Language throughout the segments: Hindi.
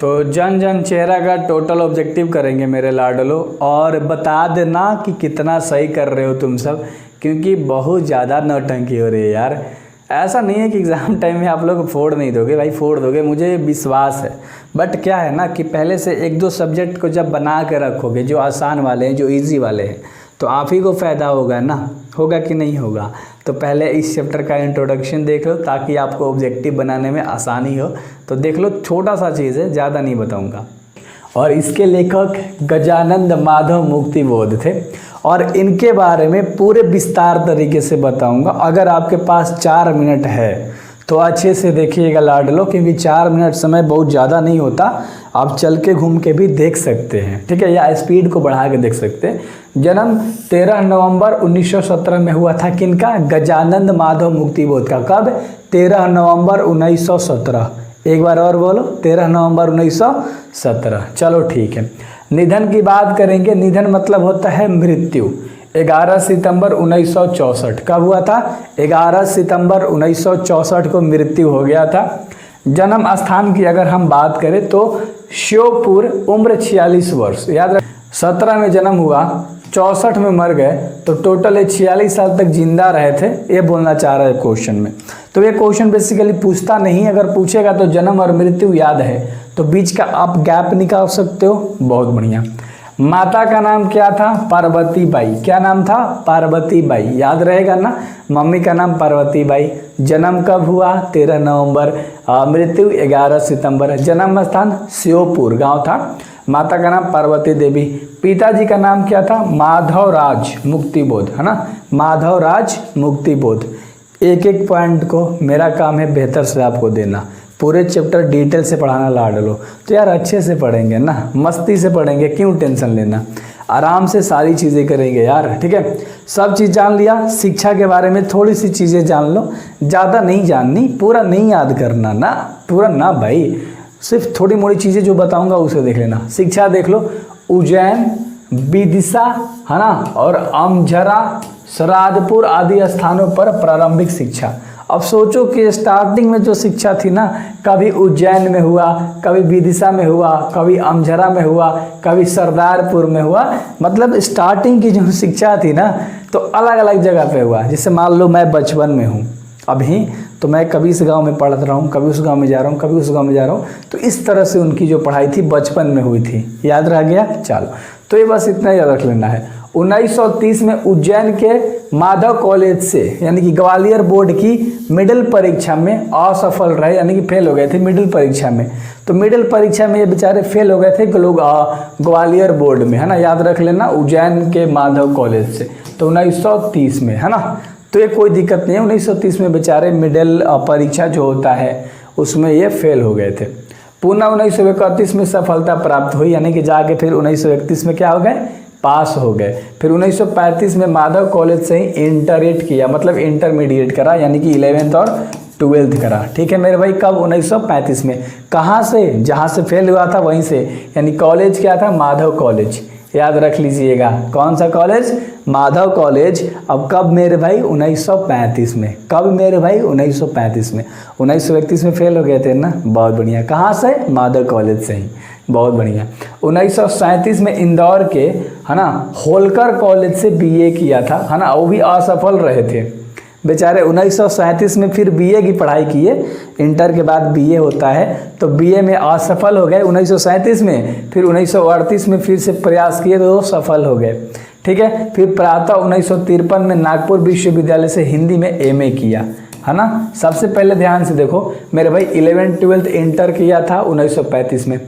तो जन जन चेहरा का टोटल ऑब्जेक्टिव करेंगे मेरे लाडलो, और बता देना कि कितना सही कर रहे हो तुम सब, क्योंकि बहुत ज़्यादा नौटंकी हो रही है यार। ऐसा नहीं है कि एग्ज़ाम टाइम में आप लोग फोड़ नहीं दोगे, भाई फोड़ दोगे, मुझे विश्वास है। बट क्या है ना कि पहले से एक दो सब्जेक्ट को जब बना के रखोगे, जो आसान वाले हैं, जो इजी वाले हैं, तो आप ही को फ़ायदा होगा ना, होगा कि नहीं होगा। तो पहले इस चैप्टर का इंट्रोडक्शन देख लो ताकि आपको ऑब्जेक्टिव बनाने में आसानी हो। तो देख लो, छोटा सा चीज़ है, ज़्यादा नहीं बताऊँगा। और इसके लेखक गजानंद माधव मुक्तिबोध थे, और इनके बारे में पूरे विस्तार तरीके से बताऊंगा। अगर आपके पास 4 मिनट है तो अच्छे से देखिएगा लाडलो, क्योंकि 4 मिनट समय बहुत ज़्यादा नहीं होता, आप चल के घूम के भी देख सकते हैं, ठीक है, या स्पीड को बढ़ा के देख सकते हैं। जन्म 13 नवंबर 1917 में हुआ था किनका? गजानंद माधव मुक्तिबोध का। कब? 13 नवंबर 1917। एक बार और बोलो, 13 नवंबर 1917। चलो ठीक है। निधन की बात करेंगे। निधन मतलब होता है मृत्यु। 11 सितंबर 1964। कब हुआ था? 11 सितंबर 1964 को मृत्यु हो गया था। जन्म स्थान की अगर हम बात करें तो श्योपुर। उम्र 46 वर्ष। याद रख, 17 में जन्म हुआ, 64 में मर गए, तो टोटल 46 साल तक जिंदा रहे थे, ये बोलना चाह रहा है क्वेश्चन में। तो ये क्वेश्चन बेसिकली पूछता नहीं, अगर पूछेगा तो जन्म और मृत्यु याद है तो बीच का आप गैप निकाल सकते हो। बहुत बढ़िया। माता का नाम क्या था? पार्वती बाई। क्या नाम था? पार्वती बाई। याद रहेगा ना, मम्मी का नाम पार्वती बाई। जन्म कब हुआ? 13 नवंबर। मृत्यु 11 सितंबर। जन्म स्थान श्योपुर गांव था। माता का नाम पार्वती देवी। पिताजी का नाम क्या था? माधवराज मुक्तिबोध, है ना, माधवराज मुक्तिबोध। एक एक पॉइंट को मेरा काम है बेहतर से आपको देना, पूरे चैप्टर डिटेल से पढ़ाना लाडलो। तो यार अच्छे से पढ़ेंगे ना, मस्ती से पढ़ेंगे, क्यों टेंशन लेना, आराम से सारी चीज़ें करेंगे यार, ठीक है। सब चीज़ जान लिया। शिक्षा के बारे में थोड़ी सी चीज़ें जान लो, ज़्यादा नहीं जाननी, पूरा नहीं याद करना ना, पूरा ना भाई, सिर्फ थोड़ी मोड़ी चीज़ें जो बताऊंगा उसे देख लेना। शिक्षा देख लो, उज्जैन, विदिशा, है ना, और अमझरा, सरादपुर आदि स्थानों पर प्रारंभिक शिक्षा। अब सोचो कि स्टार्टिंग में जो शिक्षा थी ना, कभी उज्जैन में हुआ, कभी विदिशा में हुआ, कभी अमझरा में हुआ, कभी सरदारपुर में हुआ, मतलब स्टार्टिंग की जो शिक्षा थी ना, तो अलग अलग जगह पे हुआ। जैसे मान लो मैं बचपन में हूँ अभी, तो मैं कभी इस गांव में पढ़ रहा हूँ, कभी उस गांव में जा रहा हूँ, कभी उस गांव में जा रहा हूँ, तो इस तरह से उनकी जो पढ़ाई थी बचपन में हुई थी। याद रह गया? चलो, तो ये बस इतना याद रख लेना है। 1930 में उज्जैन के माधव कॉलेज से, यानी कि ग्वालियर बोर्ड की मिडिल परीक्षा में असफल रहे, यानी कि फेल हो गए थे मिडिल परीक्षा में। तो मिडिल परीक्षा में ये बेचारे फेल हो गए थे लोग ग्वालियर बोर्ड में, है ना, याद रख लेना, उज्जैन के माधव कॉलेज से। तो 1930 में, है ना, तो ये कोई दिक्कत नहीं है। 1930 में बेचारे मिडिल परीक्षा जो होता है उसमें ये फेल हो गए थे। पुनः 1931 में सफलता प्राप्त हुई, यानी कि जाके फिर 1931 में क्या हो गए? पास हो गए। फिर 1935 में माधव कॉलेज से ही इंटरेट किया, मतलब इंटरमीडिएट करा, यानी कि 11th और 12th करा, ठीक है मेरे भाई। कब? 1935 में। कहाँ से? जहाँ से फेल हुआ था वहीं से, यानी कॉलेज क्या था? माधव कॉलेज। याद रख लीजिएगा, कौन सा कॉलेज? माधव कॉलेज। अब कब मेरे भाई? 1935 में। कब मेरे भाई? 1935 में। 1931 में फेल हो गए थे ना, बहुत बढ़िया। कहाँ से? माधव कॉलेज से ही, बहुत बढ़िया। 1937 में इंदौर के, है ना, होलकर कॉलेज से बीए किया था, है ना, वो भी असफल रहे थे बेचारे। 1937 में फिर बीए की पढ़ाई किए, इंटर के बाद बीए होता है, तो बीए में असफल हो गए 1937 में। फिर 1938 में फिर से प्रयास किए तो सफल हो गए, ठीक है। फिर प्रातः 1953 में नागपुर विश्वविद्यालय से हिंदी में एमए किया, है ना। सबसे पहले ध्यान से देखो मेरे भाई, 11th 12th इंटर किया था 1935 में।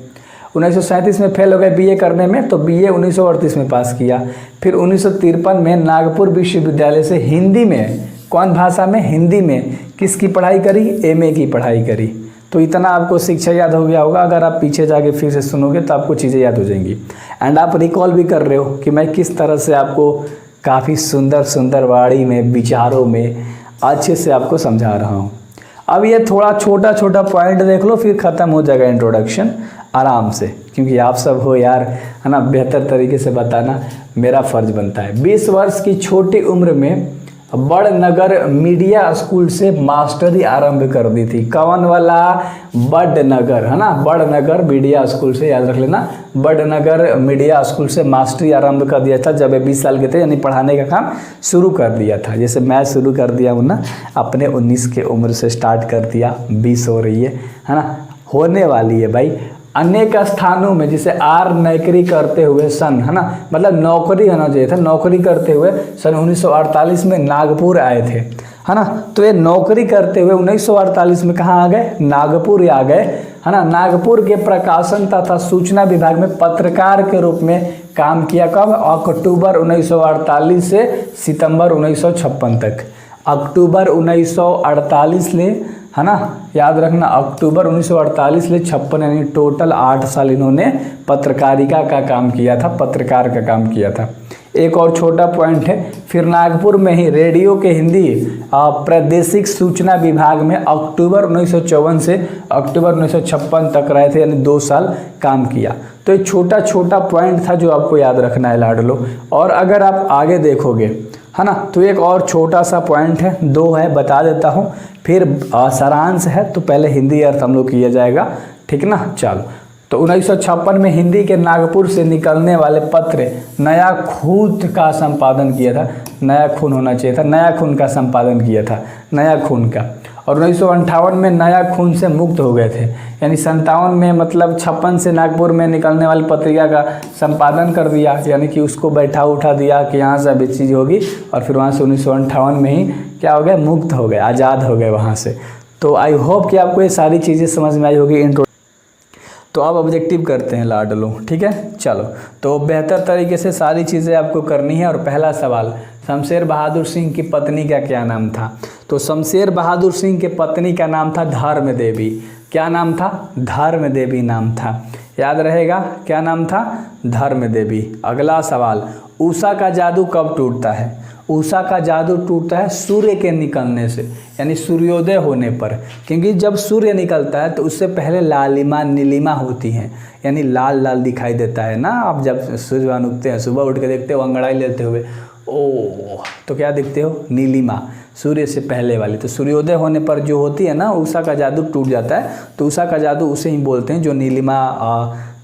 1937 में फेल हो गए बीए करने में, तो बीए 1938 में पास किया। फिर 1953 में नागपुर विश्वविद्यालय से हिंदी में, कौन भाषा में? हिंदी में। किसकी पढ़ाई करी? एमए की पढ़ाई करी। तो इतना आपको शिक्षा याद हो गया होगा। अगर आप पीछे जाके फिर से सुनोगे तो आपको चीज़ें याद हो जाएंगी, एंड आप रिकॉल भी कर रहे हो कि मैं किस तरह से आपको काफ़ी सुंदर सुंदर वाणी में, विचारों में अच्छे से आपको समझा रहा हूँ। अब ये थोड़ा छोटा छोटा पॉइंट देख लो, फिर ख़त्म हो जाएगा इंट्रोडक्शन आराम से, क्योंकि आप सब हो यार, है ना, बेहतर तरीके से बताना मेरा फ़र्ज बनता है। 20 वर्ष की छोटी उम्र में बड़नगर मीडिया स्कूल से मास्टरी आरंभ कर दी थी। कौन वाला? बड़नगर, है ना, बड़नगर मीडिया स्कूल से, याद रख लेना, बड़नगर मीडिया स्कूल से मास्टरी आरंभ कर दिया था जब ये 20 साल के थे, यानी पढ़ाने का काम शुरू कर दिया था। जैसे मैं शुरू कर दिया हूँ ना, अपने 19 के उम्र से स्टार्ट कर दिया, 20 हो रही है ना, होने वाली है भाई। अनेक स्थानों में, जैसे आर नौकरी करते हुए सन, है ना, मतलब नौकरी होना चाहिए था, नौकरी करते हुए सन 1948 में नागपुर आए थे, है ना। तो ये नौकरी करते हुए 1948 में कहाँ आ गए? नागपुर आ गए, है ना। नागपुर के प्रकाशन तथा सूचना विभाग में पत्रकार के रूप में काम किया। कब? अक्टूबर 1948 से सितंबर 1956 तक। अक्टूबर 1948 ले, है ना, याद रखना, अक्टूबर 1948 ले 56, यानी टोटल 8 साल इन्होंने पत्रकारिता का काम किया था, पत्रकार का काम किया था। एक और छोटा पॉइंट है, फिर नागपुर में ही रेडियो के हिंदी प्रादेशिक सूचना विभाग में अक्टूबर 1954 से अक्टूबर 1956 तक रहे थे, यानी 2 साल काम किया। तो एक छोटा छोटा पॉइंट था जो आपको याद रखना है लाडलो। और अगर आप आगे देखोगे, है ना, तो एक और छोटा सा पॉइंट है, 2 है, बता देता हूँ, फिर सारांश है, तो पहले हिंदी अर्थ हम लोग किया जाएगा, ठीक ना। चलो, तो 1956 में हिंदी के नागपुर से निकलने वाले पत्र नया खून का संपादन किया था, नया खून होना चाहिए था, नया खून का संपादन किया था, नया खून का। और 1958 में नया खून से मुक्त हो गए थे, यानी 57 में, मतलब 56 से नागपुर में निकलने वाली पत्रिका का संपादन कर दिया, यानी कि उसको बैठा उठा दिया कि यहाँ से अभी चीज़ होगी, और फिर वहाँ से 1958 में ही क्या हो गए? मुक्त हो गए, आज़ाद हो गए वहाँ से। तो आई होप कि आपको ये सारी चीज़ें समझ में आई होगी। इंट्रो तो अब ऑब्जेक्टिव करते हैं लाडलो, ठीक है। चलो, तो बेहतर तरीके से सारी चीज़ें आपको करनी है। और पहला सवाल, शमशेर बहादुर सिंह की पत्नी का क्या नाम था? तो शमशेर बहादुर सिंह के पत्नी का नाम था धर्म देवी। क्या नाम था? धर्म देवी नाम था, याद रहेगा, क्या नाम था? धर्म देवी। अगला सवाल, उषा का जादू कब टूटता है? उषा का जादू टूटता है सूर्य के निकलने से, यानी सूर्योदय होने पर, क्योंकि जब सूर्य निकलता है तो उससे पहले लालिमा नीलिमा होती है, यानी लाल लाल दिखाई देता है ना। आप जब सूर्यवान उगते हैं, सुबह उठ के देखते हो अंगड़ाई लेते हुए, ओह, तो क्या देखते हो? नीलिमा, सूर्य से पहले वाली। तो सूर्योदय होने पर जो होती है ना, उषा का जादू टूट जाता है। तो उषा का जादू उसे ही बोलते हैं जो नीलिमा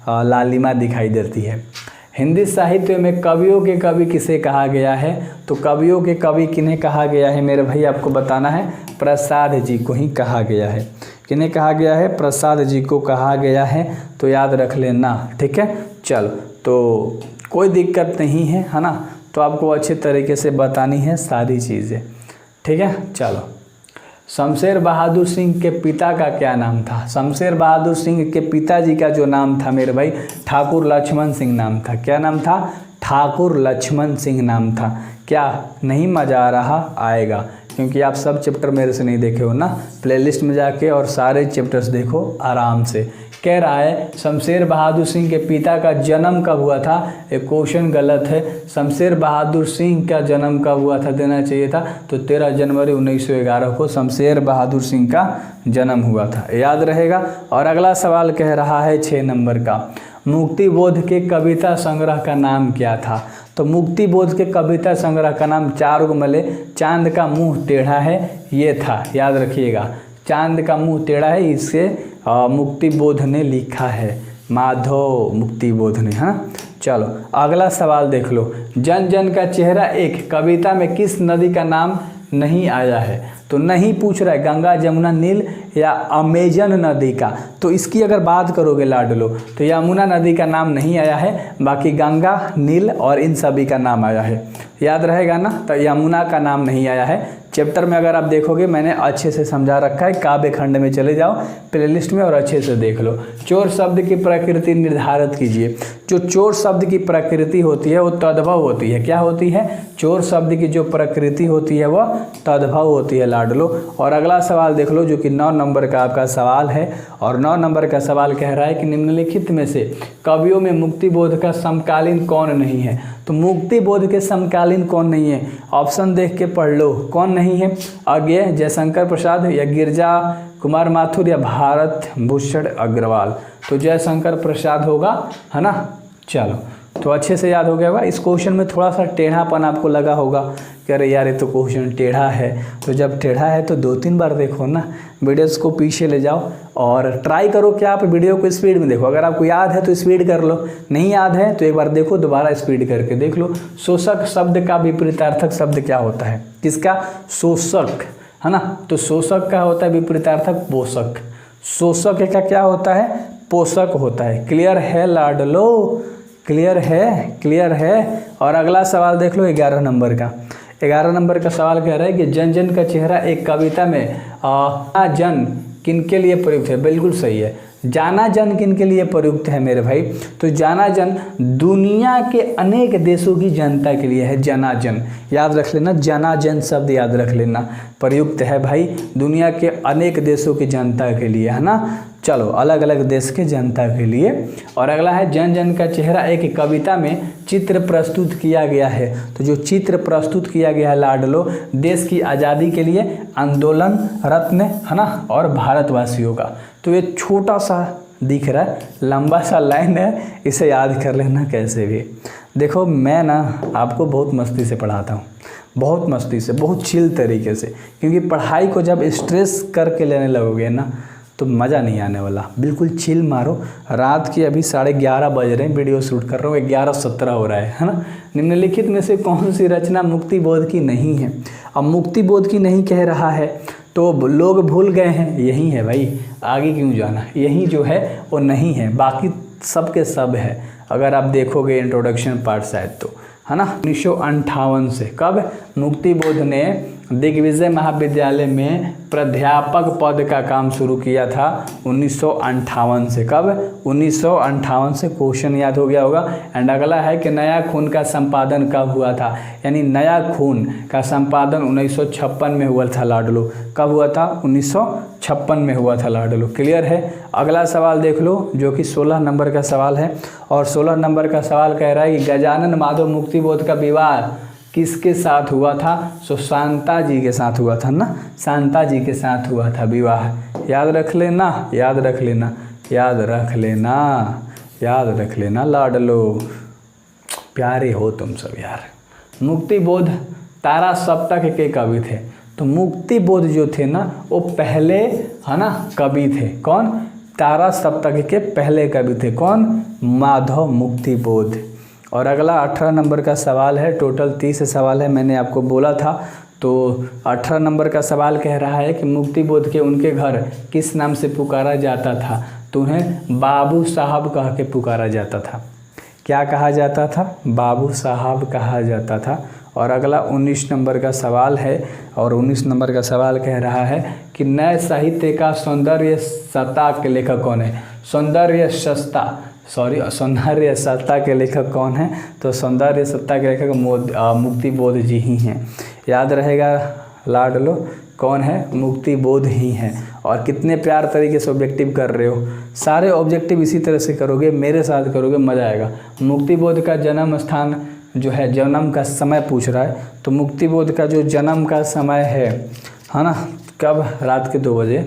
लालिमा दिखाई देती है। हिंदी साहित्य में कवियों के कवि किसे कहा गया है? तो कवियों के कवि किन्हें कहा गया है मेरे भाई? आपको बताना है, प्रसाद जी को ही कहा गया है। किन्हें कहा गया है? प्रसाद जी को कहा गया है, तो याद रख लेना, ठीक है। चलो, तो कोई दिक्कत नहीं है, है ना, तो आपको अच्छे तरीके से बतानी है सारी चीज़ें, ठीक है। चलो, शमशेर बहादुर सिंह के पिता का क्या नाम था? शमशेर बहादुर सिंह के पिताजी का जो नाम था मेरे भाई, ठाकुर लक्ष्मण सिंह नाम था। क्या नाम था? ठाकुर लक्ष्मण सिंह नाम था। क्या नहीं मज़ा आ रहा? आएगा, क्योंकि आप सब चैप्टर मेरे से नहीं देखे हो ना, प्लेलिस्ट में जाके और सारे चैप्टर्स देखो आराम से। कह रहा है शमशेर बहादुर सिंह के पिता का जन्म कब हुआ था? एक क्वेश्चन गलत है। शमशेर बहादुर सिंह का जन्म कब हुआ था देना चाहिए था, तो 13 जनवरी 1911 को शमशेर बहादुर सिंह का जन्म हुआ था, याद रहेगा। और अगला सवाल कह रहा है 6 नंबर का, मुक्तिबोध के कविता संग्रह का नाम क्या था? तो मुक्तिबोध के कविता संग्रह का नाम 4 गुमले चांद का मुंह टेढ़ा है, ये था, याद रखिएगा। चांद का मुंह टेढ़ा है, इससे मुक्तिबोध ने लिखा है, माधव मुक्तिबोध ने, हाँ। चलो, अगला सवाल देख लो, जन जन का चेहरा एक कविता में किस नदी का नाम नहीं आया है? तो नहीं पूछ रहा है गंगा जमुना नील या अमेजन नदी का। तो इसकी अगर बात करोगे लाडलो, तो यमुना नदी का नाम नहीं आया है, बाकी गंगा, नील और इन सभी का नाम आया है, याद रहेगा ना। तो यमुना का नाम नहीं आया है। चैप्टर में अगर आप देखोगे मैंने अच्छे से समझा रखा है, काव्य खंड में चले जाओ प्लेलिस्ट में और अच्छे से देख लो। चोर शब्द की प्रकृति निर्धारित कीजिए। जो चोर शब्द की प्रकृति होती है वो तद्भव होती है। क्या होती है? चोर शब्द की जो प्रकृति होती है वह तद्भव होती है लाडलो। और अगला सवाल देख लो जो कि 9 नंबर का आपका सवाल है। और 9 नंबर का सवाल कह रहा है कि निम्नलिखित में से कवियों में मुक्तिबोध का समकालीन कौन नहीं है? तो मुक्तिबोध के समकालीन कौन नहीं है? ऑप्शन देख के पढ़ लो, कौन नहीं है? अज्ञेय, जयशंकर प्रसाद या गिरजा कुमार माथुर या भारत भूषण अग्रवाल। तो जयशंकर प्रसाद होगा, है ना। चलो, तो अच्छे से याद हो गया होगा। इस क्वेश्चन में थोड़ा सा टेढ़ापन आपको लगा होगा कि अरे यार ये तो क्वेश्चन टेढ़ा है, तो जब टेढ़ा है तो 2-3 बार देखो ना, वीडियोस को पीछे ले जाओ और ट्राई करो कि आप वीडियो को स्पीड में देखो। अगर आपको याद है तो स्पीड कर लो, नहीं याद है तो एक बार देखो, दोबारा स्पीड करके देख लो। शोषक शब्द का विपरीतार्थक शब्द क्या होता है? किसका? शोषक, है ना। तो शोषक का होता है विपरीतार्थक पोषक, शोषक का क्या होता है? पोषक होता है। क्लियर है लाडलो? क्लियर है? क्लियर है। और अगला सवाल देख लो 11 नंबर का। 11 नंबर का सवाल कह रहा है कि जन जन का चेहरा एक कविता में जन किन के लिए प्रयुक्त है? बिल्कुल सही है। जाना जन किन के लिए प्रयुक्त है मेरे भाई? तो जाना जन दुनिया के अनेक देशों की जनता के लिए है। जना जन याद रख लेना, जना जन शब्द याद रख लेना, प्रयुक्त है भाई दुनिया के अनेक देशों की जनता के लिए, है ना। चलो, अलग अलग देश के जनता के लिए। और अगला है जन जन का चेहरा एक कविता में चित्र प्रस्तुत किया गया है। तो जो चित्र प्रस्तुत किया गया है लाडलो, देश की आज़ादी के लिए आंदोलन रत्न, है ना, और भारतवासियों का। तो ये छोटा सा दिख रहा है, लंबा सा लाइन है, इसे याद कर लेना कैसे भी। देखो मैं ना आपको बहुत मस्ती से पढ़ाता हूँ, बहुत मस्ती से, बहुत चिल तरीके से, क्योंकि पढ़ाई को जब स्ट्रेस करके लेने लगोगे ना तो मज़ा नहीं आने वाला। बिल्कुल चिल मारो। रात के अभी 11:30 बज रहे हैं, वीडियो शूट कर रहा हूँ, 11:17 हो रहा है ना। निम्नलिखित में से कौन सी रचना मुक्ति बोध की नहीं है? अब मुक्ति बोध की नहीं कह रहा है तो लोग भूल गए हैं, यही है भाई, आगे क्यों जाना। यही जो है वो नहीं है, बाकी सब के सब है। अगर आप देखोगे इंट्रोडक्शन पार्ट शायद तो, है ना। 1958 से कब मुक्ति बोध ने दिग्विजय महाविद्यालय में प्राध्यापक पद का काम शुरू किया था? 1958 से। कब? 1958 से। क्वेश्चन याद हो गया होगा। एंड अगला है कि नया खून का संपादन कब हुआ था? यानी नया खून का संपादन 1956 में हुआ था लाडलो। कब हुआ था? 1956 में हुआ था लाडलो। क्लियर है। अगला सवाल देख लो जो कि 16 नंबर का सवाल है। और 16 नंबर का सवाल कह रहा है कि गजानन माधव मुक्ति बोध का विवाह किसके साथ हुआ था? सो शांता जी के साथ हुआ था ना, शांता जी के साथ हुआ था विवाह। याद रख लेना, याद रख लेना, याद रख लेना, याद रख लेना लाडलो, प्यारे हो तुम सब यार। मुक्ति बोध तारा सप्तक के कवि थे। तो मुक्ति बोध जो थे ना वो पहले, है ना, कवि थे। कौन? तारा सप्तक के पहले कवि थे। कौन? माधव मुक्ति बोध। और अगला 18 नंबर का सवाल है। टोटल 30 सवाल है, मैंने आपको बोला था। तो 18 नंबर का सवाल कह रहा है कि मुक्ति बोध के उनके घर किस नाम से पुकारा जाता था? तो उन्हें बाबू साहब कह के पुकारा जाता था। क्या कहा जाता था? बाबू साहब कहा जाता था। और अगला 19 नंबर का सवाल है। और 19 नंबर का सवाल कह रहा है कि नए साहित्य का सौंदर्य सत्ता के लेखक कौन है? सौंदर्य सत्ता के लेखक कौन है? तो सौंदर्य सत्ता के लेखक मुक्ति बोध जी ही हैं। याद रहेगा लाडलो, कौन है? मुक्ति बोध ही हैं। और कितने प्यार तरीके से ऑब्जेक्टिव कर रहे हो। सारे ऑब्जेक्टिव इसी तरह से करोगे, मेरे साथ करोगे, मज़ा आएगा। मुक्ति बोध का जन्म स्थान जो है, जन्म का समय पूछ रहा है। तो मुक्ति बोध का जो जन्म का समय है ना, कब? रात के 2 बजे।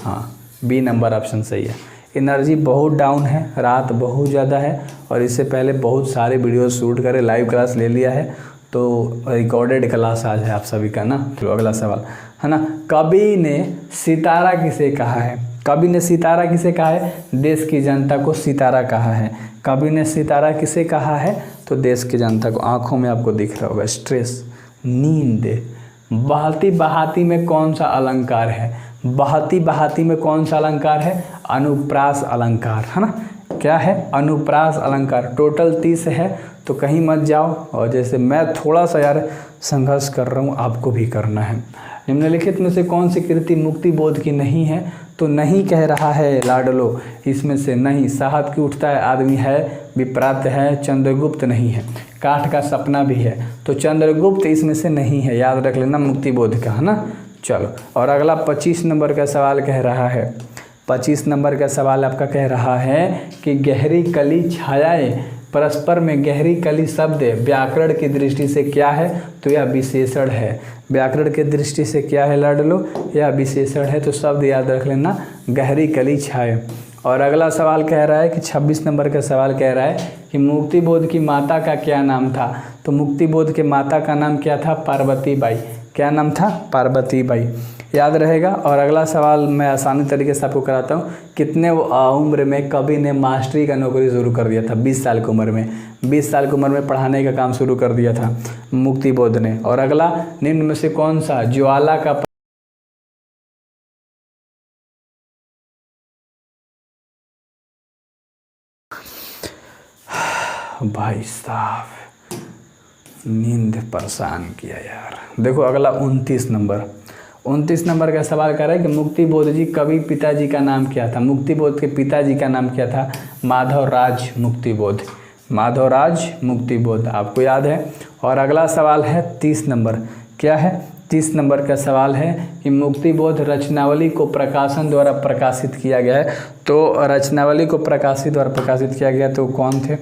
हाँ, बी नंबर ऑप्शन सही है। एनर्जी बहुत डाउन है, रात बहुत ज़्यादा है, और इससे पहले बहुत सारे वीडियो शूट करे, लाइव क्लास ले लिया है, तो रिकॉर्डेड क्लास आज है आप सभी का ना। तो अगला सवाल है ना, कवि ने सितारा किसे कहा है? कवि ने सितारा किसे कहा है? देश की जनता को सितारा कहा है। कवि ने सितारा किसे कहा है? तो देश की जनता को। आँखों में आपको दिख रहा होगा स्ट्रेस, नींद। बहती बहाती में कौन सा अलंकार है? बहती बहाती में कौन सा अलंकार है? अनुप्रास अलंकार, है ना। क्या है? अनुप्रास अलंकार। टोटल 30 है, तो कहीं मत जाओ। और जैसे मैं थोड़ा सा यार संघर्ष कर रहा हूँ, आपको भी करना है। निम्नलिखित में से कौन सी कृति मुक्ति बोध की नहीं है? तो नहीं कह रहा है लाडलो, इसमें से नहीं। साहब की उठता है आदमी है, विप्रात है, चंद्रगुप्त नहीं है, काठ का सपना भी है। तो चंद्रगुप्त इसमें से नहीं है, याद रख लेना, मुक्ति बोध का, है ना। चलो, और अगला 25 नंबर का सवाल कह रहा है। 25 नंबर का सवाल आपका कह रहा है कि गहरी कली छायाएं परस्पर में। गहरी कली शब्द व्याकरण की दृष्टि से क्या है? तो यह विशेषण है। व्याकरण की दृष्टि से क्या है लाडलो? यह विशेषण है। तो शब्द याद रख लेना, गहरी कली छाए। और अगला सवाल कह रहा है कि 26 नंबर का सवाल कह रहा है कि मुक्ति बोध की माता का क्या नाम था। तो मुक्ति बोध के माता का नाम क्या था? पार्वती बाई। क्या नाम था? पार्वती बाई। याद रहेगा। और अगला सवाल मैं आसानी तरीके से आपको कराता हूँ। कितने उम्र में कवि ने मास्टरी का नौकरी शुरू कर दिया था? 20 साल की उम्र में। 20 साल की उम्र में पढ़ाने का काम शुरू कर दिया था मुक्ति बोध ने। और अगला, निम्न में से कौन सा ज्वाला का भाई साहब नींद परेशान किया यार। देखो अगला 29 नंबर का सवाल कर रहा है कि मुक्ति बोध जी कवि पिताजी का नाम क्या था? मुक्ति बोध के पिताजी का नाम क्या था? माधवराज मुक्ति बोध। माधवराज मुक्ति बोध आपको याद है। और अगला सवाल है 30 नंबर। क्या है? 30 नंबर का सवाल है कि मुक्ति बोध रचनावली को प्रकाशन द्वारा प्रकाशित किया गया है। तो रचनावली को द्वारा प्रकाशित किया गया तो कौन थे?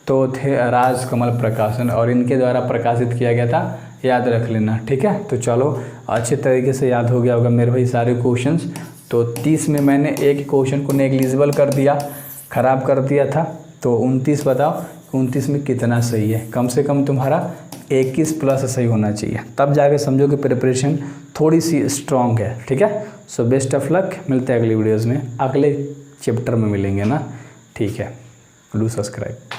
तो थे राजकमल प्रकाशन, और इनके द्वारा प्रकाशित किया गया था। याद रख लेना, ठीक है। तो चलो अच्छे तरीके से याद हो गया होगा मेरे भाई सारे क्वेश्चंस। तो 30 में मैंने एक क्वेश्चन को नेग्लिजिबल कर दिया, ख़राब कर दिया था। तो 29 बताओ, 29 में कितना सही है? कम से कम तुम्हारा 21 प्लस सही होना चाहिए, तब जाके समझो कि प्रिपरेशन थोड़ी सी स्ट्रॉन्ग है, ठीक है। So best of luck. मिलते हैं अगली वीडियोज़ में, अगले चैप्टर में मिलेंगे ना, ठीक है। Do subscribe.